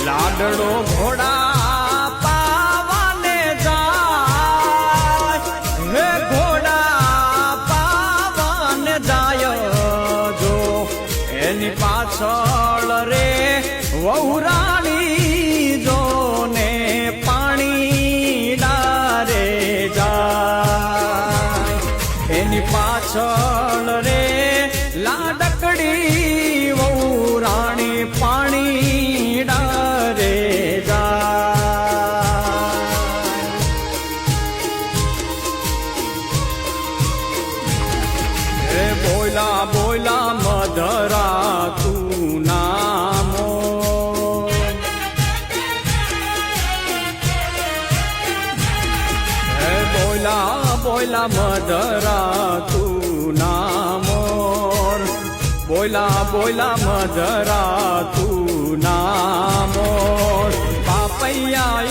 લાડડો ઘોડા પાવાને જાય હે ઘોડા પાવાને જાય જો એની પાછળ રે વહુરાણી જો ને પાણી ડારે જાય એની પાછળ રે લાડકડી વહુરાણી પાણી ડારે જાય બોલા બોલા મધરા તું નામો બોલા બોલા મધરા તું નામોર બોલા બોલા મધરા તું નામોર પાપૈયા